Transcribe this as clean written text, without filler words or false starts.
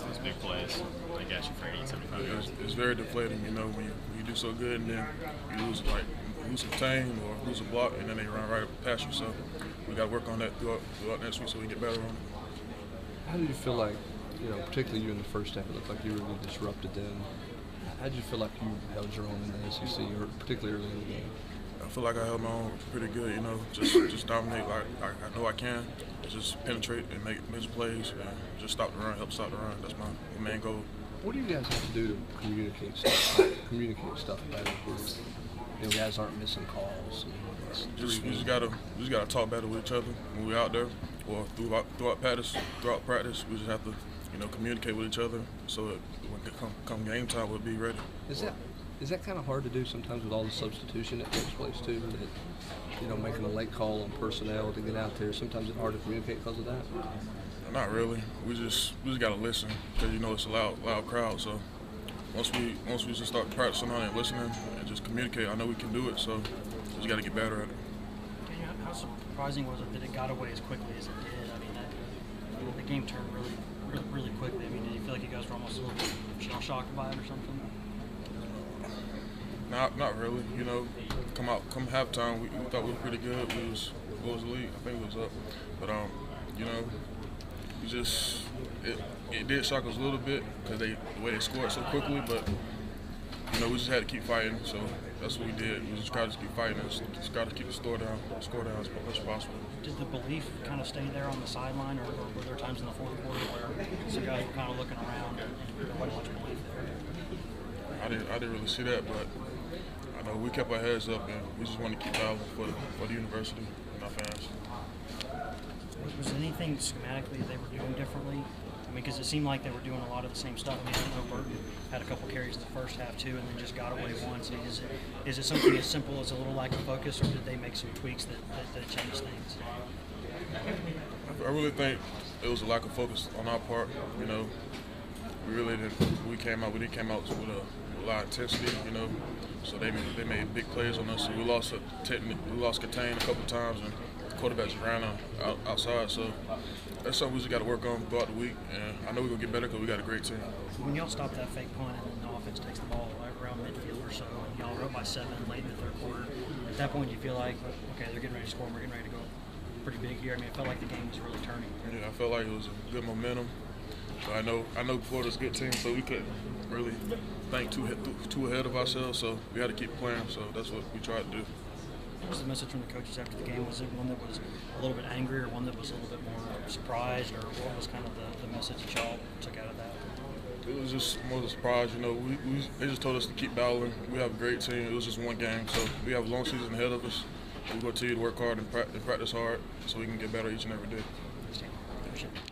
those big plays that got you for 80, 75 yards. It's very deflating, you know, when you do so good and then you lose a contain or lose a block and then they run right past you. So we got to work on that throughout next week so we can get better on it. How did you feel like, particularly you in the first half, it looked like you really disrupted them. How did you feel like you held your own in the SEC, or particularly early in the game? I feel like I held my own pretty good, you know, just dominate like I know I can. Just penetrate and make plays and just stop the run, help stop the run. That's my main goal. What do you guys have to do to communicate stuff better? Where, guys aren't missing calls. We just gotta talk better with each other when we're out there, or throughout practice. We just have to, communicate with each other so that when it come game time, we'll be ready. Is that kind of hard to do sometimes with all the substitution that takes place too? That making a late call on personnel to get out there. Sometimes it's hard to communicate because of that. Not really. We just gotta listen because it's a loud crowd. So once we just start practicing on it and listening and just communicate, I know we can do it. So we just gotta get better at it. How surprising was it that it got away as quickly as it did? I mean, the game turned really quickly. I mean, did you feel like you guys were almost a little bit shell-shocked by it or something? Not really. Come halftime, we thought we were pretty good. What was the lead? I think it was up. But it did shock us a little bit because the way they scored so quickly. But we just had to keep fighting. So that's what we did. We just got to keep fighting and just got to keep the score down as much as possible. Did the belief kind of stay there on the sideline, or were there times in the fourth quarter where some guys were kind of looking around and there wasn't much belief there? I didn't really see that, but I know we kept our heads up and we just want to keep battling for the university and our fans. Was there anything schematically they were doing differently? I mean, because it seemed like they were doing a lot of the same stuff. I mean, I know Burton had a couple carries in the first half too, and then just got away once. Is it something as simple as a little lack of focus, or did they make some tweaks that changed things? I really think it was a lack of focus on our part. We really didn't. We came out with a lot of intensity. So they made big plays on us. So we lost contain a couple times, and the quarterbacks ran outside. So that's something we just got to work on throughout the week. And I know we're gonna get better because we got a great team. So when y'all stop that fake punt and then the offense takes the ball around midfield or so, and y'all are up by 7 late in the third quarter, at that point you feel like, okay, they're getting ready to score, and we're getting ready to go pretty big here. I mean, it felt like the game was really turning. Yeah, I felt like it was a good momentum. So I know Florida's a good team, so we couldn't really think too ahead of ourselves. So we had to keep playing. So that's what we tried to do. What was the message from the coaches after the game? Was it one that was a little bit angry, or one that was a little bit more surprised, or what was kind of the message that y'all took out of that? It was just more of a surprise. They just told us to keep battling. We have a great team. It was just one game, so we have a long season ahead of us. We're going to continue to work hard and practice hard so we can get better each and every day. Appreciate it.